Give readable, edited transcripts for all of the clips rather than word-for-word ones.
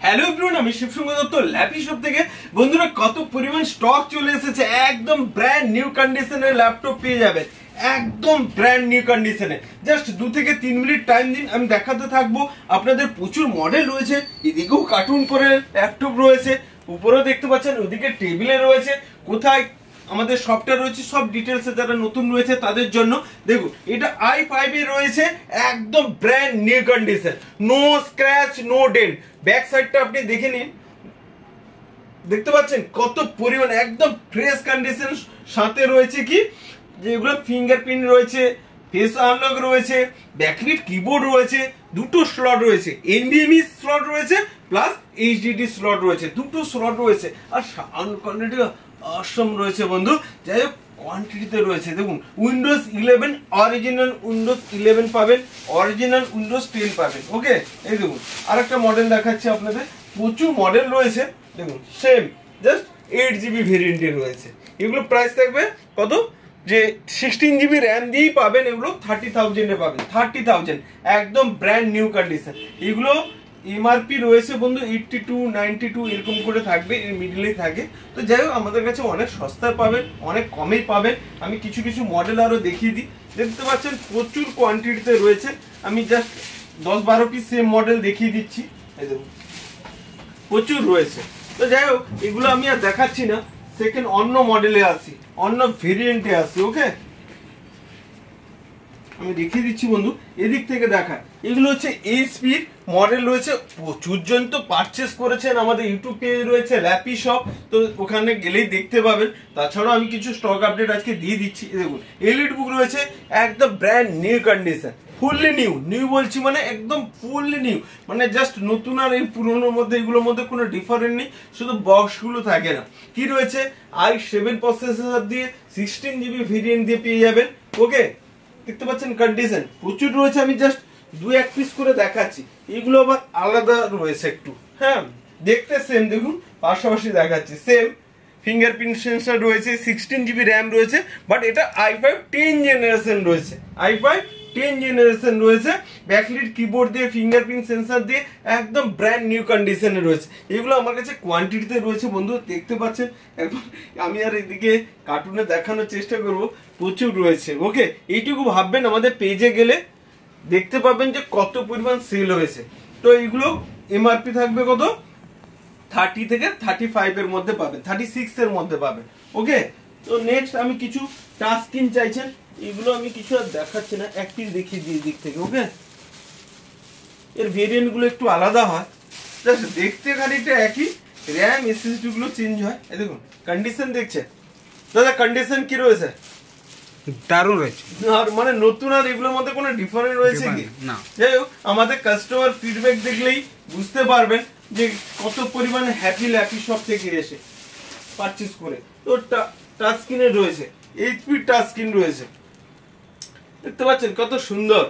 Hello everyone, আমি শিবসঙ্গ Dutta lappy shop থেকে। বন্ধুরা, কত পরিমাণ স্টক চলে এসেছে। একদম ব্র্যান্ড নিউ কন্ডিশনের ল্যাপটপ পেয়ে যাবেন, একদম ব্র্যান্ড নিউ কন্ডিশনে। জাস্ট 2 থেকে 3 মিনিট টাইম দিন, আমি দেখাতে থাকবো। আপনাদের প্রচুর মডেল রয়েছে, এদিকেও কার্টুন করে ল্যাপটপ রয়েছে, উপরেও দেখতে পাচ্ছেন, ওদিকে টেবিলে রয়েছে। কোথায় আমাদের সফটওয়্যার রয়েছে সব ডিটেলসে, যারা নতুন রয়েছে তাদের জন্য। দেখুন, এটা i5 এ রয়েছে, একদম brand new condition, no scratch no dent. Back সাইডটা আপনি দেখে নিন, দেখতে পাচ্ছেন কত পরিমাণ একদম ফ্রেশ কন্ডিশন। সাথে রয়েছে কি, যেগুলো ফিঙ্গারপ্রিন্ট রয়েছে, ফেস আনলক রয়েছে, ব্যাকলিট কিবোর্ড রয়েছে, দুটো স্লট রয়েছে, এনভিএমই স্লট রয়েছে প্লাস এইচডিডি স্লট রয়েছে, দুটো স্লট রয়েছে। আর সাউন্ড কোয়ালিটি অসম রয়েছে বন্ধু। যাই হোক, কোয়ান্টিটিতে রয়েছে। দেখুন, উইন্ডোজ 11 অরিজিনাল উইন্ডোজ 11 পাবেন, অরিজিনাল উইন্ডোজ 10 পাবেন। ওকে, এই দেখুন আরেকটা মডেল দেখাচ্ছি আপনাদের। প্রচুর মডেল রয়েছে, দেখুন সেম জাস্ট 8 জিবি ভেরিয়েন্টে রয়েছে। এগুলো প্রাইস থাকবে কত, যে 16 জিবি র্যাম দিয়েই পাবেন। এগুলো 30,000 পাবেন, 30,000, একদম ব্র্যান্ড নিউ কন্ডিশন। এগুলো এমআরপি রয়েছে বন্ধু 82, 92 এরকম করে থাকবে, এর মিডলেই থাকে। তো যাই হোক, আমাদের কাছে অনেক সস্তায় পাবেন, অনেক কমেই পাবেন। আমি কিছু কিছু মডেল আরো দেখিয়ে দিই। দেখতে পাচ্ছেন প্রচুর কোয়ান্টিটিতে রয়েছে। আমি জাস্ট 10-12 পিস সেম মডেল দেখিয়ে দিচ্ছি। এই দেখুন, প্রচুর রয়েছে। তো যাই হোক, এগুলো আমি আর দেখাচ্ছি না। সেকেন্ড অন্য মডেলে আসি, অন্য ভেরিয়েন্টে আসি। ওকে, আমি দেখিয়ে দিচ্ছি বন্ধু, এদিক থেকে দেখা। এগুলো হচ্ছে এইচপি মডেল রয়েছে। প্রচুর জন তো পারচেস করেছেন, আমাদের ইউটিউব পেজ রয়েছে ল্যাপি শপ, তো ওখানে গেলেই দেখতে পাবেন। তাছাড়াও আমি কিছু স্টক আপডেট আজকে দিয়ে দিচ্ছি। দেখুন, এলিট বুক রয়েছে, একদম brand new condition, fully new. New বলছি মানে একদম ফুললি নিউ, মানে জাস্ট নতুন আর এই পুরোনোর মধ্যে, এগুলোর মধ্যে কোনো ডিফারেন্ট নেই, শুধু বক্সগুলো থাকে না। কি রয়েছে, i7 প্রসেসর দিয়ে 16 জিবি ভেরিয়েন্ট দিয়ে পেয়ে যাবেন। ওকে, দেখতে পাচ্ছেন কন্ডিশন প্রচুর রয়েছে। আমি জাস্ট 2-1 পিস করে দেখাচ্ছি। এগুলো আবার আলাদা রয়েছে একটু, হ্যাঁ দেখতে সেম। দেখুন, পাশাপাশি দেখাচ্ছি, সেম ফিঙ্গারপ্রিন্ট সেন্সর রয়েছে, 16 জিবি র্যাম রয়েছে, বাট এটা i5 10 জেনারেশন রয়েছে, i5 10 জেনারেশন রয়েছে। ব্যাকলিট কিবোর্ড দিয়ে, ফিঙ্গারপ্রিন্ট সেন্সর দিয়ে, একদম ব্র্যান্ড নিউ কন্ডিশনে রয়েছে। এগুলো আমার কাছে কোয়ান্টিটিতে রয়েছে বন্ধু, দেখতে পাচ্ছেন। এখন আমি আর এদিকে কার্টুনে দেখানোর চেষ্টা করব, প্রচুর রয়েছে। ওকে, এইটুকু ভাববেন, আমাদের পেজে গেলে দেখতে পাবেন যে কত পরিমাণ সেল হয়েছে। তো এইগুলো এমআরপি থাকবে কত, 30 থেকে 35 এর মধ্যে পাবেন, 36 এর মধ্যে পাবেন। ওকে, তো নেক্সট আমি কিছু টাচ স্ক্রিন চাইছেন, এগুলো আমি কিছু আর দেখাচ্ছি না, এক পিস দেখিয়ে দিই দিক থেকে। ওকে, এর ভেরিয়েন্ট গুলো একটু আলাদা হয়, জাস্ট দেখতে খানিকটা একই, র্যাম এসএসডি গুলো চেঞ্জ হয়। এই দেখুন কন্ডিশন দেখছেন দাদা, কন্ডিশন কি রয়েছে, দারুণ রয়েছে। আর মানে নতুন আর এগুলোর মধ্যে কোনো ডিফারেন্ট রয়েছে কি না। যাই হোক, আমাদের কাস্টমার ফিডব্যাক দেখলেই বুঝতে পারবেন যে কত পরিমাণে হ্যাপি ল্যাপি শপ থেকে এসে পারচেজ করে। তো টাচ স্ক্রিনে রয়েছে, এইচপি টাচ স্ক্রিন রয়েছে, দেখতে পাচ্ছেন কত সুন্দর।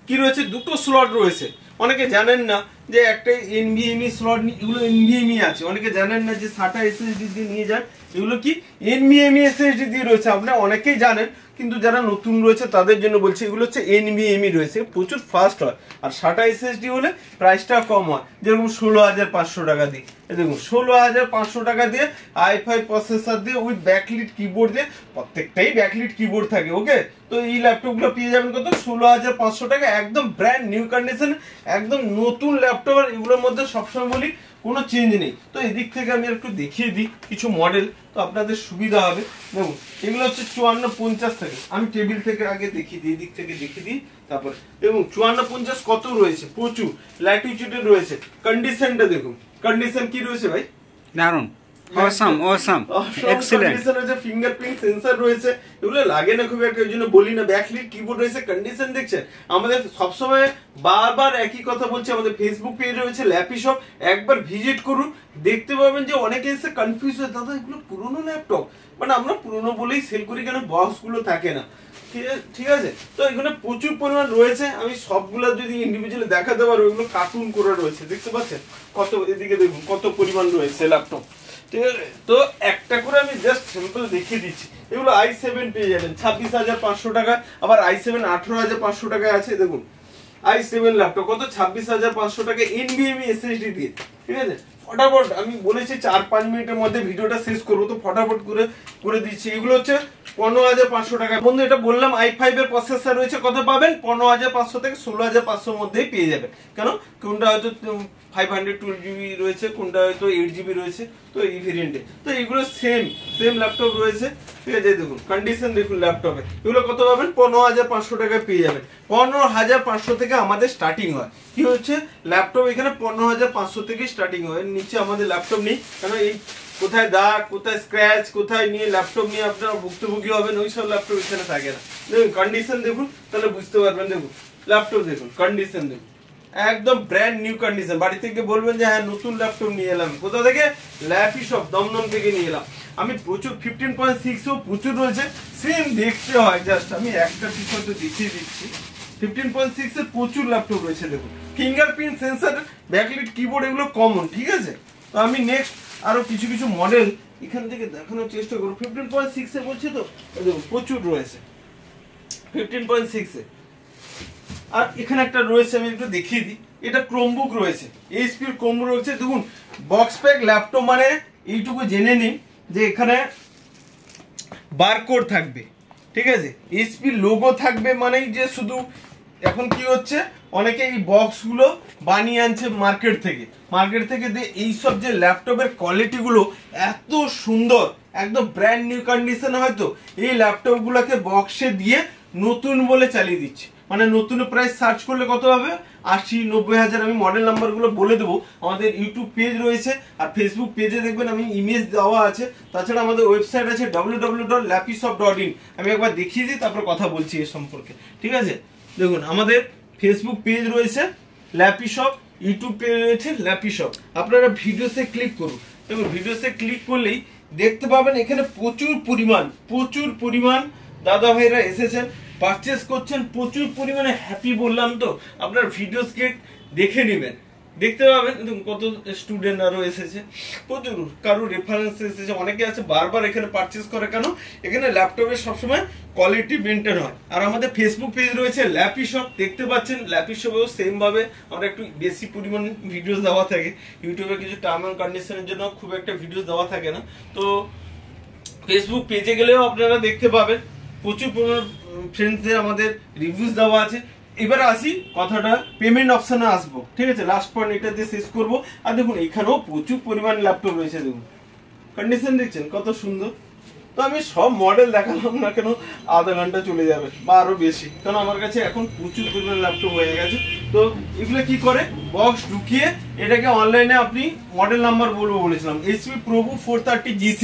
কি রয়েছে, দুটো স্লট রয়েছে। অনেকে জানেন না যে একটা এনভিএমই স্লট, এগুলো এনভিএমই আছে। অনেকে জানেন না যে SATA এসএসডি দিয়ে নিয়ে যান, এগুলো কি এনভিএমই এসএসডি দিয়ে রয়েছে। আপনারা অনেকেই জানেন, কিন্তু যারা নতুন রয়েছে তাদের জন্য বলছি, এগুলো হচ্ছে এনভিএমই রয়েছে, প্রচুর ফাস্ট হয়। আর SATA এসএসডি হলে প্রাইসটা কম হয়, যেরকম 16,500 টাকা দিয়ে। দেখুন, 16,500 টাকা দিয়ে i5 প্রসেসর দিয়ে উইথ ব্যাকলিট কিবোর্ড দিয়ে, প্রত্যেকটাই ব্যাকলিট কিবোর্ড থাকে। ওকে, তো এই ল্যাপটপগুলো পেয়ে যাবেন কত, 16,500 টাকা, একদম ব্র্যান্ড নিউ কন্ডিশন, একদম নতুন ল্যাপটপ। আর এগুলোর মধ্যে সবসময় বলি কোনো চেঞ্জ নেই। তো এদিক থেকে আমি একটু দেখিয়ে দিই কিছু মডেল, তো আপনাদের সুবিধা হবে। দেখুন, এগুলো হচ্ছে 5450 থেকে। আমি টেবিল থেকে আগে দেখিয়ে দিই, এদিক থেকে দেখিয়ে দিই, তারপরে দেখুন 5450 কত রয়েছে, প্রচুর ল্যাটিটিউডে রয়েছে। কন্ডিশনটা দেখুন, কন্ডিশন কি রয়েছে ভাই, দারুণ, অসাম অসাম, এক্সেলেন্ট। কন্ডিশন রয়েছে, ফিঙ্গারপ্রিন্ট সেন্সর রয়েছে, এগুলো লাগে না খুব একটা, ওই জন্য বলি না। ব্যাকলিট কিবোর্ড রয়েছে, কন্ডিশন দেখছেন। আমাদের সবসময় বারবার একই কথা বলছি, আমাদের ফেসবুক পেজ রয়েছে ল্যাপি শপ, একবার ভিজিট করুন, দেখতে পাবেন যে অনেকে এসে কনফিউজ হয়, দাদা এগুলো পুরোনো ল্যাপটপ, মানে আমরা পুরোনো বলেই সেল করি, কেন বক্স গুলো থাকে না। ঠিক আছে, তো এখানে প্রচুর পরিমাণ রয়েছে। আমি সবগুলো যদি ইন্ডিভিজুয়ালি দেখাতে পারবো, এগুলো কার্টুন করে রয়েছে, দেখতে পাচ্ছেন কত, এদিকে দেখুন কত পরিমাণ রয়েছে ল্যাপটপ। ঠিক আছে, তো একটা করে আমি জাস্ট সিম্পল দেখিয়ে দিচ্ছি। এগুলো i7 পেয়ে যাবেন 26,500 টাকা, আবার i7 18,500 টাকায় আছে। দেখুন i7 ল্যাপটপ কত, 26,500 টাকা এনভিএমই এসএসডি দিয়ে। ঠিক আছে। ফটাফট আমি বলেছি 4-5 মিনিটের মধ্যে ভিডিওটা শেষ করবো, তো ফটাফট করে দিচ্ছি। এগুলো হচ্ছে 15,500 টাকা। বন্ধু এটা বললাম i5 এর প্রসেসর রয়েছে, কত পাবেন 15,500 থেকে 16,500 মধ্যেই পেয়ে যাবেন। কেন কোনটা হয়তো 512GB রয়েছে, কোনটা হয়তো 8GB রয়েছে, তো এই ভেরিয়েন্টে। তো এগুলো সেম ল্যাপটপ রয়েছে, ঠিক আছে। দেখুন কন্ডিশন দেখুন ল্যাপটপে, এগুলো কত পাবেন 15,500 টাকায় পেয়ে যাবেন। 15,500 থেকে আমাদের স্টার্টিং হয়। কি হচ্ছে ল্যাপটপ এখানে 15,500 থেকে স্টার্টিং হয়, নিচে আমাদের ল্যাপটপ নেই। কারণ এই কোথায় দাগ, কোথায় স্ক্র্যাচ, কোথায় নিয়ে ল্যাপটপ নিয়ে আপনারা ভুক্তভোগী হবেন, ওই সব ল্যাপটপ এখানে থাকে না। দেখুন কন্ডিশন দেখুন, তাহলে বুঝতে পারবেন। দেখুন ল্যাপটপ দেখুন, কন্ডিশন দেখুন, একদম ব্র্যান্ড নিউ কন্ডিশন। বাড়ি থেকে বলবেন যে হ্যাঁ নতুন ল্যাপটপ নিয়ে এলাম, কোথা থেকে? ল্যাপি শপ দমদম থেকে নিয়ে এলাম আমি। প্রচুর 15.6 প্রচুর রয়েছে, সেম দেখতে হয়। জাস্ট আমি একটা পিস হয়তো দেখিয়ে দিচ্ছি। 15.6 এর প্রচুর ল্যাপটপ রয়েছে। দেখুন ফিঙ্গারপ্রিন্ট সেন্সর, ব্যাকলাইট কিবোর্ড, এগুলো কমন, ঠিক আছে। তো আমি নেক্সট আরো কিছু মডেল এখান থেকে দেখানোর চেষ্টা করব। 15.6 এ বলছি তো, দেখুন প্রচুর রয়েছে 15.6 এ। আর এখানে একটা রয়েছে, আমি একটু দেখিয়ে দিই। এটা ক্রোমবুক রয়েছে, এইচপি এর ক্রোমবুক রয়েছে। দেখুন বক্স প্যাক ল্যাপটপ মানে এইটুকু জেনে নিন যে এখানে বারকোড থাকবে, ঠিক আছে। এইচপি লোগো থাকবে, মানেই যে শুধু এখন কি হচ্ছে অনেকে এই বক্সগুলো বানিয়ে আনছে মার্কেট থেকে এইসব যে ল্যাপটপের কোয়ালিটি গুলো এত সুন্দর, একদম ব্র্যান্ড নিউ কন্ডিশন, হয়তো এই ল্যাপটপ গুলোকে বক্সে দিয়ে নতুন বলে চালিয়ে দিচ্ছে। মানে নতুন প্রাইস সার্চ করলে কত হবে 80-90 হাজার। আমি মডেল নাম্বার গুলো বলে দেবো। আমাদের ইউটিউব পেজ রয়েছে আর ফেসবুক পেজে দেখবেন আমি ইমেজ দেওয়া আছে। তাছাড়া আমাদের ওয়েবসাইট আছে www.lapishop.in। আমি একবার দেখিয়ে দিই, তারপর কথা বলছি এর সম্পর্কে, ঠিক আছে। দেখুন আমাদের ফেসবুক পেজ রয়েছে ল্যাপি শপ, ইউটিউব পেজ রয়েছে ল্যাপি শপ। আপনারা ভিডিওসে ক্লিক করুন। দেখুন ভিডিওসে ক্লিক করলেই দেখতে পাবেন এখানে প্রচুর পরিমাণ দাদা ভাইরা এসেছেন, পারচেস করছেন প্রচুর পরিমাণে। হ্যাপি বললাম তো, আপনার ভিডিওসকে দেখে নেবেন, দেখতে পাবেন কত স্টুডেন্ট আরো এসেছে, প্রচুর কারো রেফারেন্স এসেছে। অনেকে আছে বারবার এখানে পারচেস করে, কেন এখানে ল্যাপটপে সবসময় কোয়ালিটি মেনটেন হয়। আর আমাদের ফেসবুক পেজ রয়েছে ল্যাপি শপ, দেখতে পাচ্ছেন ল্যাপি শপেও সেম ভাবে আমরা একটু বেশি পরিমাণ ভিডিওস দেওয়া থাকে। ইউটিউবে কিছু টার্ম এন্ড কন্ডিশনের জন্য খুব একটা ভিডিও দেওয়া থাকে না, তো ফেসবুক পেজে গেলেও আপনারা দেখতে পাবেন প্রচুর পরিমাণ ফ্রেন্ডসদের আমাদের রিভিউজ দেওয়া আছে। এবার আসি কথাটা পেমেন্ট অপশনে আসবো, ঠিক আছে। লাস্ট পয়েন্ট এটা দিয়ে শেষ করবো। আর দেখুন এখানেও প্রচুর পরিমাণ ল্যাপটপ রয়েছে, দেখুন কন্ডিশন দেখছেন কত সুন্দর। তো আমি সব মডেল দেখালাম না কেন আধা ঘন্টা চলে যাবে বা আরো বেশি, কারণ আমার কাছে এখন প্রচুর পরিমাণ ল্যাপটপ হয়ে গেছে। তো এগুলো কি করে বক্স ঢুকিয়ে এটাকে অনলাইনে আপনি মডেল নাম্বার বলবো বলেছিলাম HP Probo 430 G6,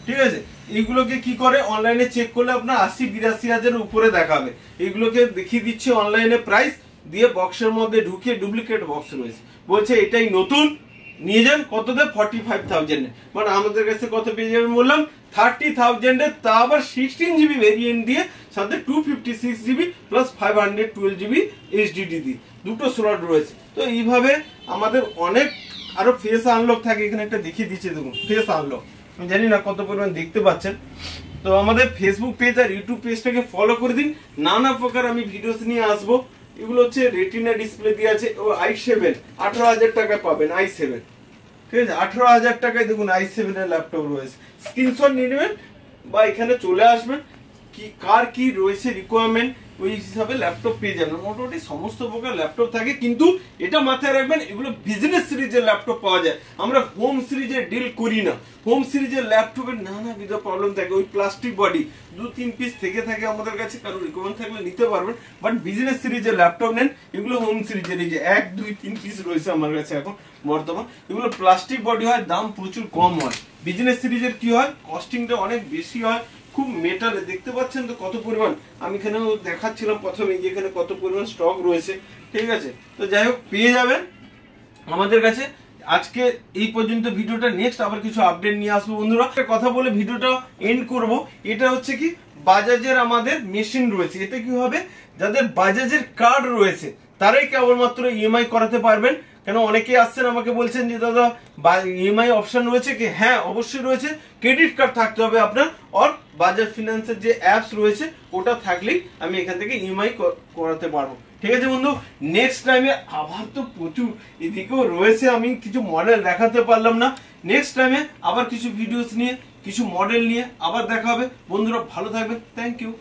ঠিক আছে। এইগুলোকে কি করে অনলাইনে চেক করলে আপনার 80-82 হাজারের উপরে দেখাবে। এইগুলোকে দেখিয়ে দিচ্ছে অনলাইনে প্রাইস দিয়ে, বক্সের মধ্যে ঢুকিয়ে ডুপ্লিকেট বক্স রয়েছে, বলছে এটাই নতুন, নিয়ে যান কততে 45,000 এ। মানে আমাদের কাছে কত পেয়ে যাবেন বললাম 30,000 এ, তা আবার 16GB ভেরিয়েন্ট দিয়ে, সাথে 256GB প্লাস 512GB HDD দিয়ে দুটো স্লট রয়েছে। তো এইভাবে আমাদের অনেক আরো ফেস আনলক থাকে। এখানে একটা দেখিয়ে দিচ্ছে, দেখুন ফেস আনলক, আমি জানি না কত পরিমাণ দেখতে পাচ্ছেন। তো আমাদের ফেসবুক পেজ আর ইউটিউব পেজটাকে ফলো করে দিন, নানা প্রকার আমি ভিডিওস নিয়ে আসবো। এগুলো হচ্ছে রেটিনা ডিসপ্লে দিয়ে আছে, ও i7 18,000 টাকায় পাবেন, i7, ঠিক আছে। 18,000 টাকায় দেখুন i7 এর ল্যাপটপ রয়েছে। স্ক্রিনশট নিয়ে নেবেন বা এখানে চলে আসবেন, কি কার কি রয়েছে রিকোয়ারমেন্ট, ওই হিসাবে ল্যাপটপ পেয়ে যাবেন। মোটামুটি সমস্ত প্রকার ল্যাপটপ থাকে, কিন্তু এটা মাথায় রাখবেন এগুলো বিজনেস সিরিজের ল্যাপটপ পাওয়া যায়। আমরা হোম সিরিজে ডিল করি না। হোম সিরিজের ল্যাপটপের নানাবিধ প্রবলেম থাকে, ওই প্লাস্টিক বডি 2-3 পিস থেকে থাকে আমাদের কাছে, কারো রিকমেন্ড থাকলে নিতে পারবেন। বাট বিজনেস সিরিজের ল্যাপটপ নেন, এগুলো হোম সিরিজের, এই যে 1-2-3 পিস রয়েছে আমার কাছে এখন বর্তমান, এগুলো প্লাস্টিক বডি হয়, দাম প্রচুর কম হয়। বিজনেস সিরিজের কি হয়, কস্টিংটা অনেক বেশি হয়, খুব মেটালে দেখতে পাচ্ছেন তো কত পরিমাণ। আমি এখানে দেখাচ্ছিলাম প্রথমে যে এখানে কত পরিমাণ স্টক রয়েছে, ঠিক আছে। তো যাই হোক পেয়ে যাবেন আমাদের কাছে। আজকে এই পর্যন্ত ভিডিওটা, নেক্সট আবার কিছু আপডেট নিয়ে আসবো বন্ধুরা। একটা কথা বলে ভিডিওটা এন্ড করব। এটা হচ্ছে কি বাজাজের আমাদের মেশিন রয়েছে। এতে কি হবে, যাদের বাজাজের কার্ড রয়েছে তারাই কেবলমাত্র ইএমআই করাতে পারবেন। কেন অনেকেই আসছেন আমাকে বলছেন যে দাদা ইএমআই অপশন রয়েছে কি? হ্যাঁ অবশ্যই রয়েছে, ক্রেডিট কার্ড থাকতে হবে আপনার, আর বাজাজ ফিনান্সের যে অ্যাপস রয়েছে ওটা থাকলেই আমি এখান থেকে ইএমআই করাতে পারবো। ঠিক আছে বন্ধু, নেক্সট টাইমে আবার তো প্রচুর এদিকেও রয়েছে, আমি কিছু মডেল দেখাতে পারলাম না। নেক্সট টাইমে আবার কিছু ভিডিওস নিয়ে, কিছু মডেল নিয়ে আবার দেখা হবে। বন্ধুরা ভালো থাকবেন, থ্যাংক ইউ।